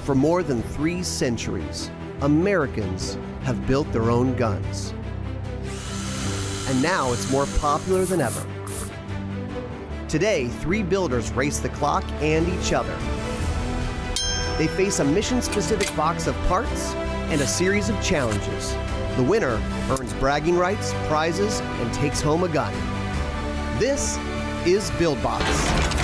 For more than 3 centuries, Americans have built their own guns. And now it's more popular than ever. Today, 3 builders race the clock and each other. They face a mission-specific box of parts and a series of challenges. The winner earns bragging rights, prizes, and takes home a gun. This is BuildBox.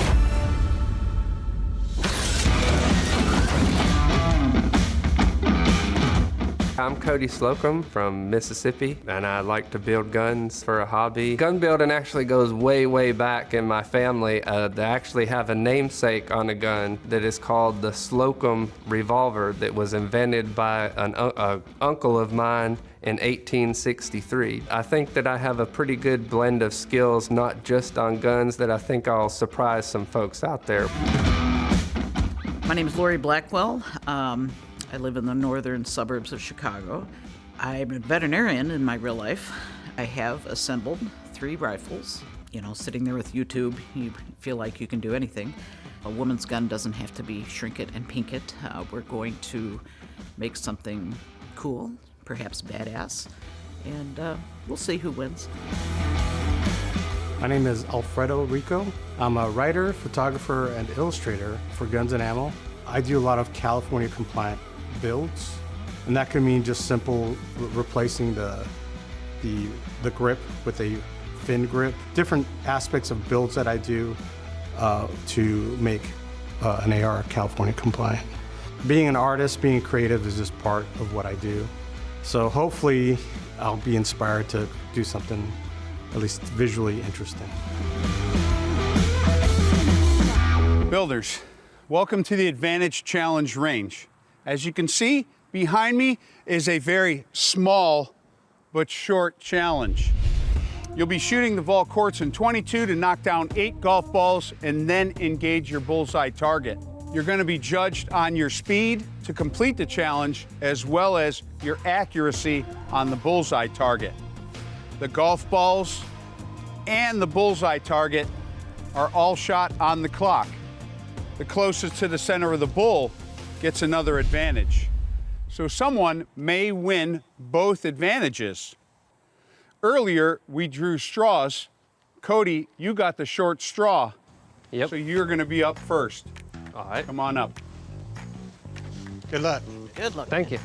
I'm Cody Slocum from Mississippi, and I like to build guns for a hobby. Gun building actually goes way, way back in my family. They actually have a namesake on a gun that is called the Slocum revolver that was invented by an uncle of mine in 1863. I think that I have a pretty good blend of skills, not just on guns, that I think I'll surprise some folks out there. My name is Lori Blackwell. I live in the northern suburbs of Chicago. I'm a veterinarian in my real life. I have assembled 3 rifles. You know, sitting there with YouTube, you feel like you can do anything. A woman's gun doesn't have to be shrink it and pink it. We're going to make something cool, perhaps badass, and we'll see who wins. My name is Alfredo Rico. I'm a writer, photographer, and illustrator for Guns and Ammo. I do a lot of California compliant builds, and that can mean just simple replacing the grip with a fin grip. Different aspects of builds that I do to make an AR California compliant. Being an artist, being creative is just part of what I do. So hopefully I'll be inspired to do something at least visually interesting. Builders, welcome to the Advantage Challenge range. As you can see, behind me is a very small but short challenge. You'll be shooting the Volquartz in 22 to knock down 8 golf balls and then engage your bullseye target. You're going to be judged on your speed to complete the challenge as well as your accuracy on the bullseye target. The golf balls and the bullseye target are all shot on the clock. The closest to the center of the bull gets another advantage. So someone may win both advantages. Earlier, we drew straws. Cody, you got the short straw. Yep. So you're gonna be up first. All right. Come on up. Good luck. Good luck. Thank you.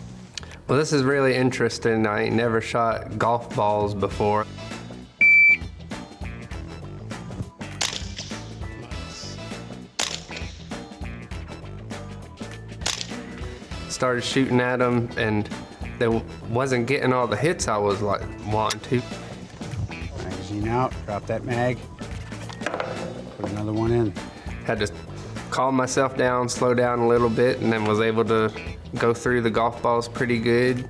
Well, this is really interesting. I ain't never shot golf balls before. Started shooting at them, and they wasn't getting all the hits I was like wanting to. Magazine out, drop that mag. Put another one in. Had to calm myself down, slow down a little bit, and then was able to go through the golf balls pretty good.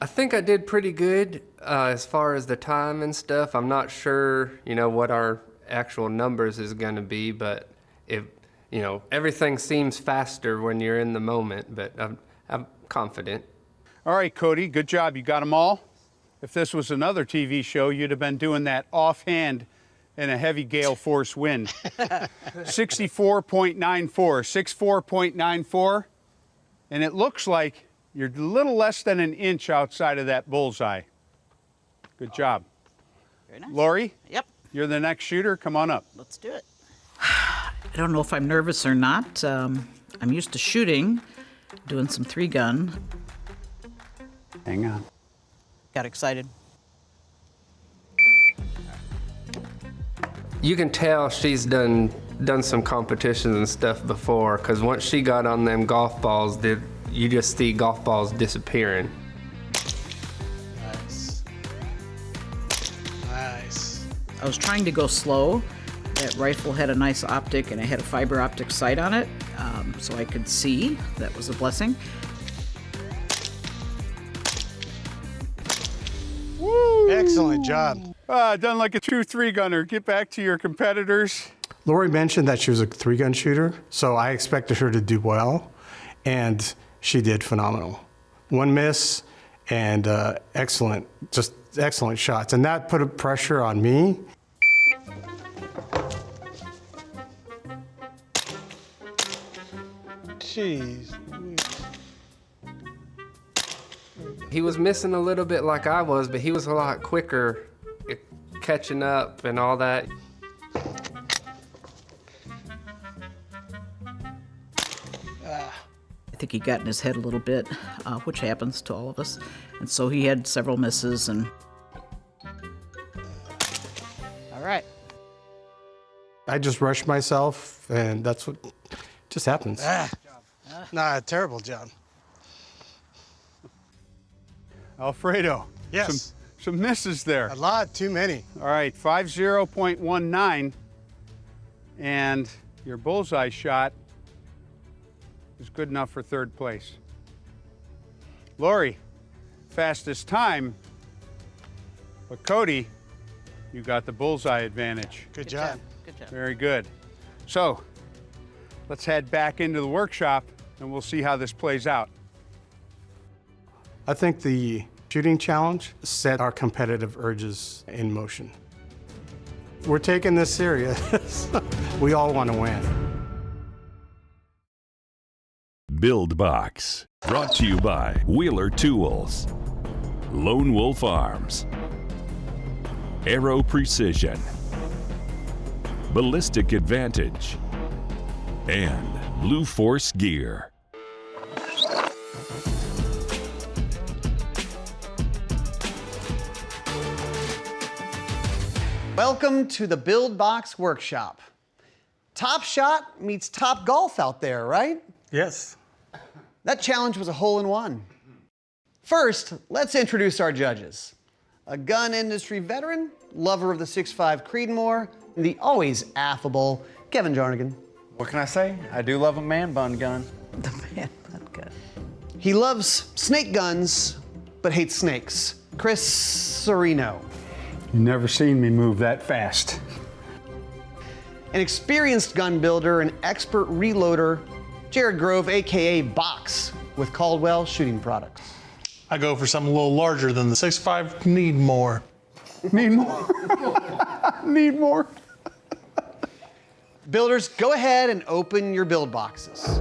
I think I did pretty good as far as the time and stuff. I'm not sure, what our actual numbers is going to be, but everything seems faster when you're in the moment, but I'm confident. All right, Cody, good job. You got them all. If this was another TV show, you'd have been doing that offhand in a heavy gale force wind. 64.94, 64.94, and it looks like you're a little less than an inch outside of that bullseye. Good job. Very nice. Lori? Yep. You're the next shooter. Come on up. Let's do it. I don't know if I'm nervous or not. I'm used to shooting, doing some 3-gun. Hang on. Got excited. You can tell she's done some competitions and stuff before, because once she got on them golf balls, you just see golf balls disappearing. Nice. I was trying to go slow. That rifle had a nice optic, and it had a fiber optic sight on it, so I could see. That was a blessing. Woo! Excellent job. Done like a true 3-gunner. Get back to your competitors. Lori mentioned that she was a 3-gun shooter, so I expected her to do well, and she did phenomenal. 1 miss, and excellent shots. And that put a pressure on me. Jeez. He was missing a little bit like I was, but he was a lot quicker at catching up and all that. I think he got in his head a little bit, which happens to all of us. And so he had several misses and... All right. I just rushed myself, and that's what just happens. Nah, terrible job. Alfredo. Yes. Some misses there. A lot, too many. All right, 50.19. And your bullseye shot is good enough for third place. Lori, fastest time. But Cody, you got the bullseye advantage. Good job. Good job. Very good. So let's head back into the workshop and we'll see how this plays out. I think the shooting challenge set our competitive urges in motion. We're taking this serious. We all want to win. Build Box, brought to you by Wheeler Tools, Lone Wolf Arms, Aero Precision, Ballistic Advantage, and Blue Force Gear. Welcome to the Build Box Workshop. Top Shot meets Top Golf out there, right? Yes. That challenge was a hole-in-one. First, let's introduce our judges. A gun industry veteran, lover of the 6.5 Creedmoor, and the always affable Kevin Jarnigan. What can I say? I do love a man bun gun. The man bun gun. He loves snake guns, but hates snakes. Chris Serino. You've never seen me move that fast. An experienced gun builder and expert reloader, Jared Grove, AKA Box, with Caldwell Shooting Products. I go for something a little larger than the 6.5 Need more. Need more? Need more? Builders, go ahead and open your build boxes.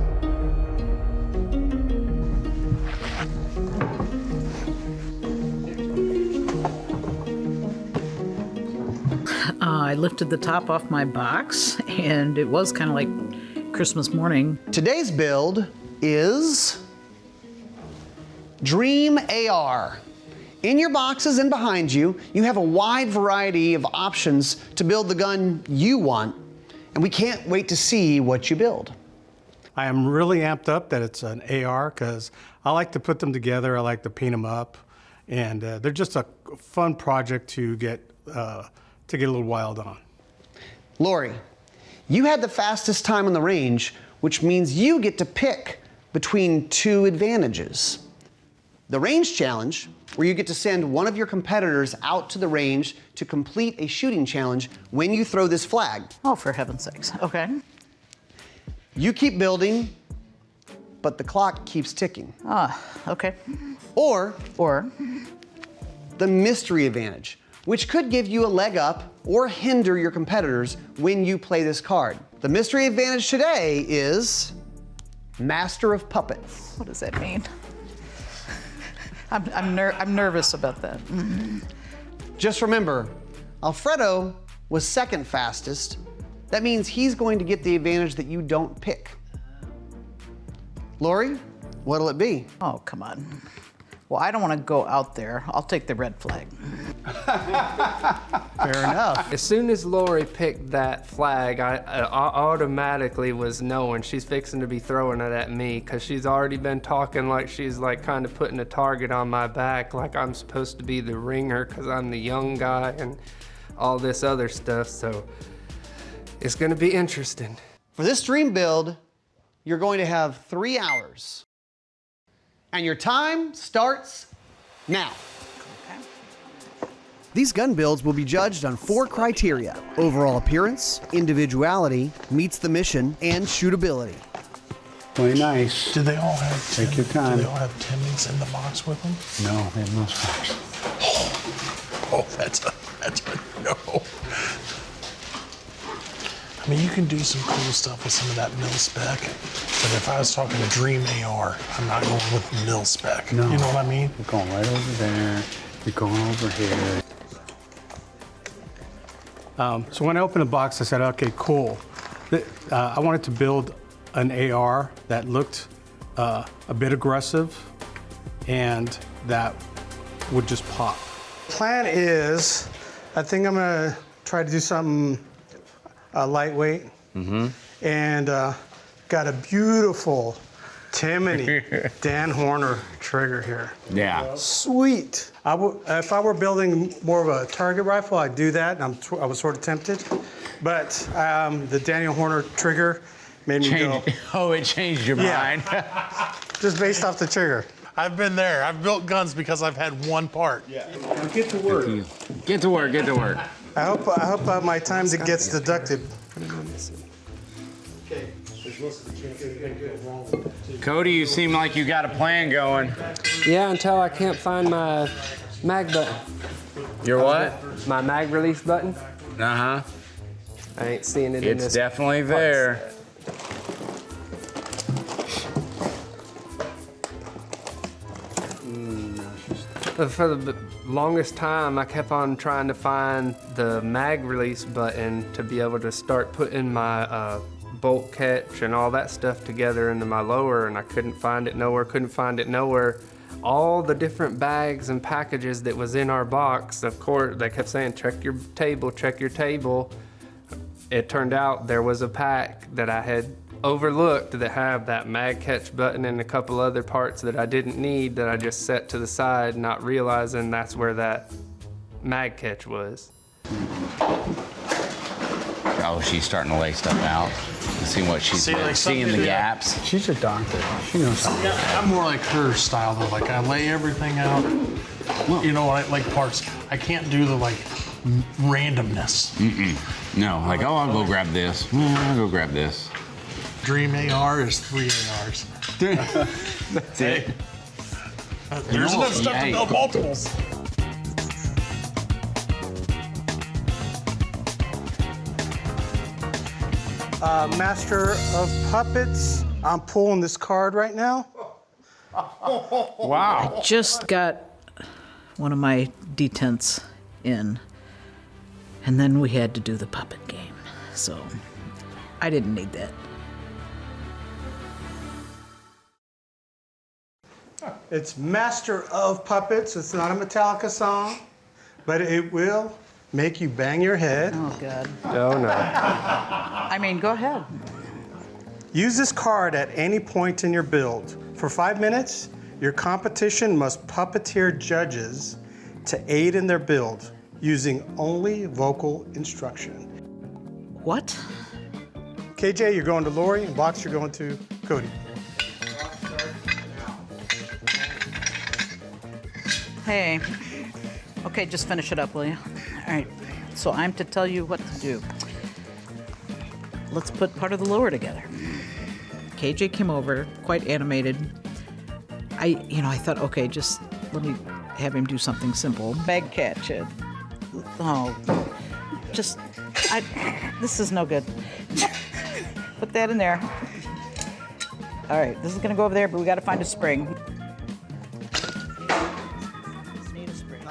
I lifted the top off my box, and it was kind of like Christmas morning. Today's build is Dream AR. In your boxes and behind you, you have a wide variety of options to build the gun you want, and we can't wait to see what you build. I am really amped up that it's an AR because I like to put them together. I like to paint them up, and they're just a fun project to get a little wild on. Lori, you had the fastest time on the range, which means you get to pick between two advantages. The range challenge, where you get to send one of your competitors out to the range to complete a shooting challenge when you throw this flag. Oh, for heaven's sakes. Okay. You keep building, but the clock keeps ticking. Okay. Or Or, the mystery advantage, which could give you a leg up or hinder your competitors when you play this card. The mystery advantage today is Master of Puppets. what does that mean? I'm nervous about that. Just remember, Alfredo was second fastest. That means he's going to get the advantage that you don't pick. Lori, what'll it be? Oh, come on. Well, I don't want to go out there. I'll take the red flag. Fair enough. As soon as Lori picked that flag, I automatically was knowing she's fixing to be throwing it at me because she's already been talking like she's like kind of putting a target on my back, like I'm supposed to be the ringer because I'm the young guy and all this other stuff. So it's going to be interesting. For this dream build, you're going to have 3 hours. And your time starts now. These gun builds will be judged on 4 criteria: overall appearance, individuality, meets the mission, and shootability. Play nice. Do they all have? Take your time. Do they all have Timmy's in the box with them? No, they have no scratch. Oh, that's a no. I mean, you can do some cool stuff with some of that mil spec, but if I was talking a Dream AR, I'm not going with mil spec. No. You know what I mean? You're going right over there. You're going over here. So when I opened the box, I said, okay, cool. I wanted to build an AR that looked a bit aggressive and that would just pop. Plan is, I think I'm gonna try to do something lightweight. And got a beautiful Timney Dan Horner trigger here. Yeah. Sweet. If I were building more of a target rifle, I'd do that. I was sort of tempted. But the Daniel Horner trigger made me go. Oh, it changed your mind. Just based off the trigger. I've been there. I've built guns because I've had one part. Yeah. Now get to work. Get to work, get to work. I hope by my time it gets deducted. Cody, you seem like you got a plan going. Yeah, until I can't find my mag button. Your what? My mag release button. Uh-huh. I ain't seeing it in this. It's definitely there. For the longest time, I kept on trying to find the mag release button to be able to start putting my bolt catch and all that stuff together into my lower, and I couldn't find it nowhere. All the different bags and packages that was in our box, of course, they kept saying, check your table, check your table. It turned out there was a pack that I had overlooked that have that mag catch button and a couple other parts that I didn't need that I just set to the side, not realizing that's where that mag catch was. Oh, she's starting to lay stuff out. See what she's seeing the gaps. She's a doctor. She knows something. Yeah, I'm more like her style though. Like I lay everything out. You know, like parts. I can't do the like randomness. No, like, oh, I'll go grab this. I'll go grab this. Dream AR is 3 ARs. That's it. There's enough stuff to build multiples. Master of Puppets, I'm pulling this card right now. Wow. Just got one of my detents in, and then we had to do the puppet game. So I didn't need that. It's Master of Puppets. It's not a Metallica song, but it will make you bang your head. Oh, God. Oh no. I mean, go ahead. Use this card at any point in your build. For 5 minutes, your competition must puppeteer judges to aid in their build using only vocal instruction. What? KJ, you're going to Lori, and Box, you're going to Cody. Hey. Okay, just finish it up, will you? All right. So I'm to tell you what to do. Let's put part of the lower together. KJ came over, quite animated. I thought, okay, just let me have him do something simple. Bag catch it. Oh, this is no good. Put that in there. All right, this is gonna go over there, but we gotta find a spring. Need a spring.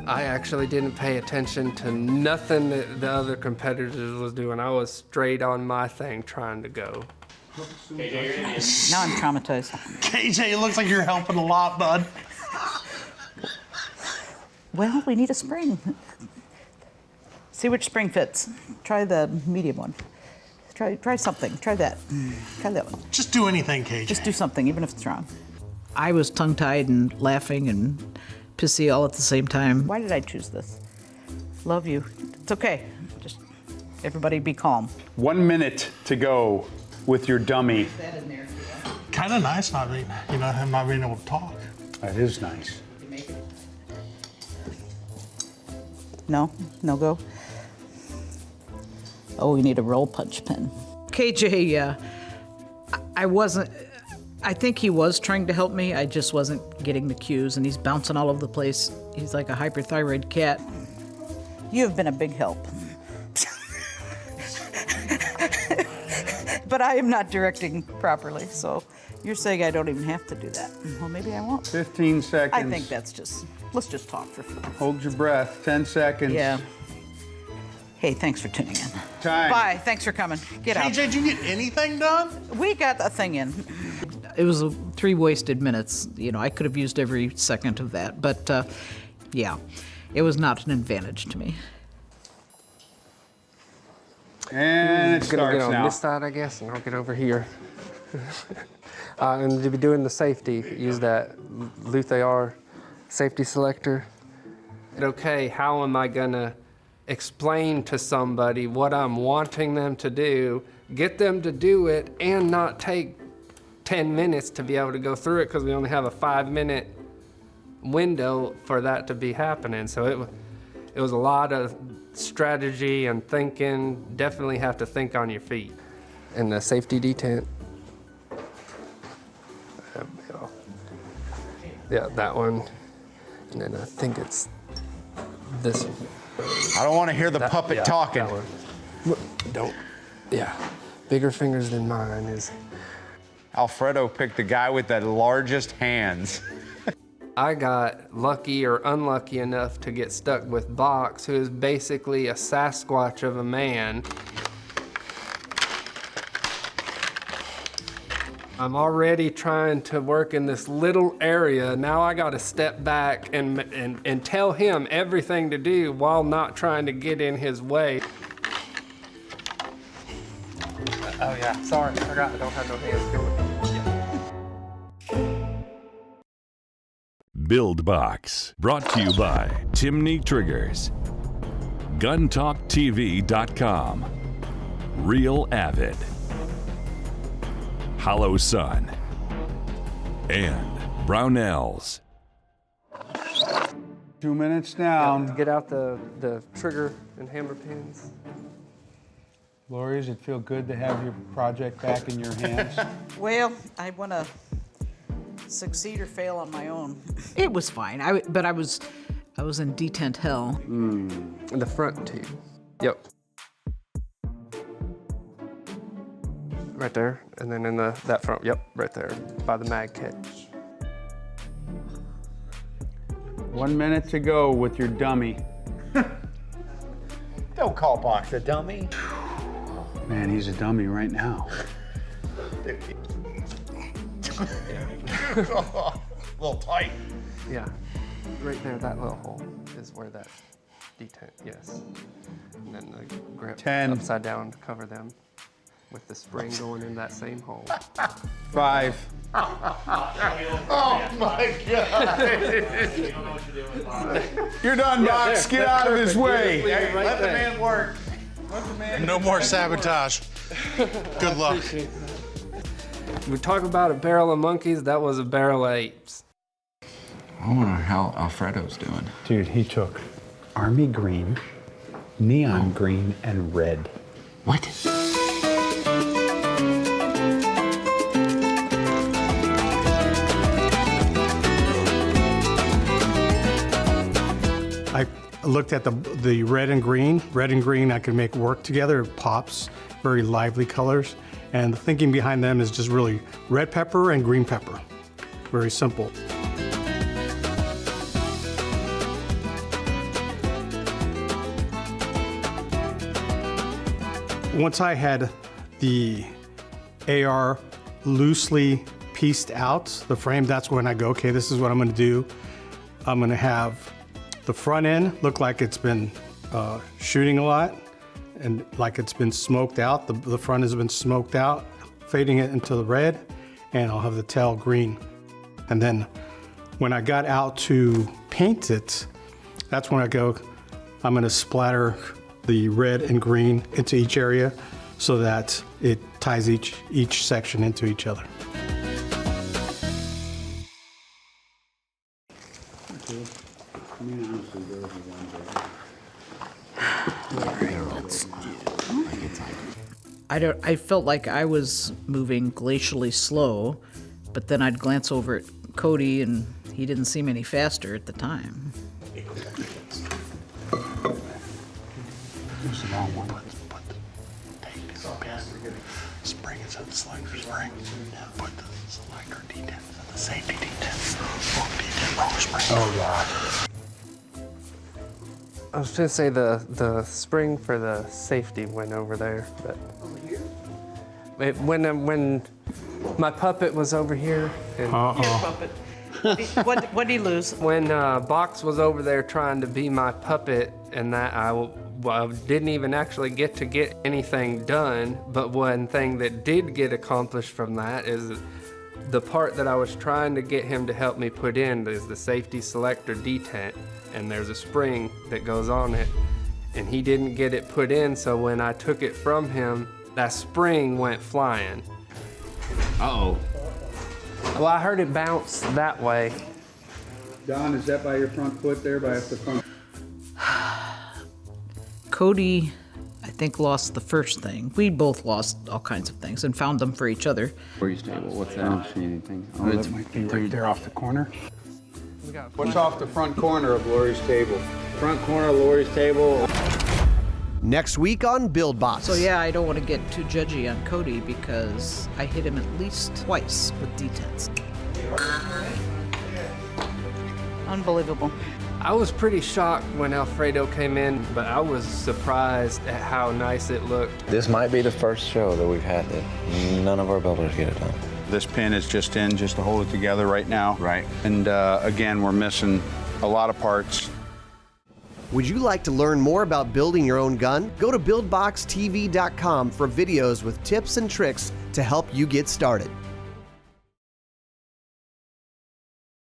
I actually didn't pay attention to nothing that the other competitors was doing. I was straight on my thing trying to go. Now I'm traumatized. KJ, it looks like you're helping a lot, bud. Well, we need a spring. See which spring fits. Try the medium one. Try something. Try that. Try that one. Just do anything, KJ. Just do something, even if it's wrong. I was tongue-tied and laughing and pissy all at the same time. Why did I choose this? Love you. It's okay. Just everybody be calm. 1 minute to go with your dummy. Kind of nice not being, him not being able to talk. That is nice. No go. Oh, we need a roll punch pen. KJ, I think he was trying to help me. I just wasn't getting the cues, and he's bouncing all over the place. He's like a hyperthyroid cat. You have been a big help. But I am not directing properly, so you're saying I don't even have to do that. Well, maybe I won't. 15 seconds. I think let's just talk for 15. Hold your breath. 10 seconds. Yeah. Hey, thanks for tuning in. Time. Bye, thanks for coming. Get out. KJ, did you get anything done? We got a thing in. It was 3 wasted minutes. You know, I could have used every second of that, but yeah, it was not an advantage to me. And it I'm gonna get starts on now. this side, I guess, and I'll get over here. And to be doing the safety, use that Luthor safety selector. Okay, how am I gonna explain to somebody what I'm wanting them to do, get them to do it, and not take 10 minutes to be able to go through it because we only have a 5-minute window for that to be happening. So it was a lot of strategy and thinking. Definitely have to think on your feet. And the safety detent. Yeah, that one. And then I think it's this one. I don't want to hear the puppet talking. That one. Don't. Yeah. Bigger fingers than mine is. Alfredo picked the guy with the largest hands. I got lucky or unlucky enough to get stuck with Box, who is basically a Sasquatch of a man. I'm already trying to work in this little area. Now I got to step back and tell him everything to do while not trying to get in his way. Oh yeah, sorry, I forgot I don't have no hands. Build Box, brought to you by Chimney Triggers, GunTalkTV.com, Real Avid, Hollow Sun, and Brownells. 2 minutes down. Get out the trigger and hammer pins. Lori, does it feel good to have your project back in your hands? Well, I want to succeed or fail on my own. It was fine. I was in detent hell. In the front too. Yep. Right there, and then in that front. Yep, right there by the mag catch. 1 minute to go with your dummy. Don't call Box a dummy. Man, he's a dummy right now. A little tight. Yeah, right there, that little hole is where that detent, yes. And then the grip 10. upside down to cover them with the spring going in that same hole. 5. Oh my God. You're done, Box. Get out of his way. Hey, let the man work. No more sabotage. Good luck. We talk about a barrel of monkeys, that was a barrel of apes. I wonder how Alfredo's doing. Dude, he took army green, neon green, and red. What? I looked at the red and green. Red and green I could make work together. It pops, very lively colors. And the thinking behind them is just really red pepper and green pepper. Very simple. Once I had the AR loosely pieced out, the frame, that's when I go, okay, this is what I'm gonna do. I'm gonna have the front end look like it's been shooting a lot and like it's been smoked out. The front has been smoked out, fading it into the red, and I'll have the tail green. And then when I got out to paint it, that's when I go, I'm gonna splatter the red and green into each area so that it ties each section into each other. I felt like I was moving glacially slow, but then I'd glance over at Cody and he didn't seem any faster at the time. Use the wrong one. Put the tape in the pin. Spring is at the selector spring. Put the selector detent, the safety detent. Wrong detent, wrong spring. Oh, God. I was gonna say the spring for the safety went over there, but when my puppet was over here, and What'd he lose? when Box was over there trying to be my puppet, and that I didn't even actually get anything done. But one thing that did get accomplished from that is the part that I was trying to get him to help me put in is the safety selector detent. And there's a spring that goes on it, and he didn't get it put in, so when I took it from him, that spring went flying. Uh-oh. Well, I heard it bounce that way. Don, is that by your front foot there, by the front? Cody, I think, lost the first thing. We both lost all kinds of things and found them for each other. Lori's table, what's that? I don't see anything. Oh, that might be right there off the corner. What's off the front corner of Lori's table? Front corner of Lori's table. Next week on BuildBox. So yeah, I don't want to get too judgy on Cody because I hit him at least twice with detents. Unbelievable. I was pretty shocked when Alfredo came in, but I was surprised at how nice it looked. This might be the first show that we've had that none of our builders get it done. This pin is just in just to hold it together right now. Right. And again, we're missing a lot of parts. Would you like to learn more about building your own gun? Go to BuildBoxTV.com for videos with tips and tricks to help you get started.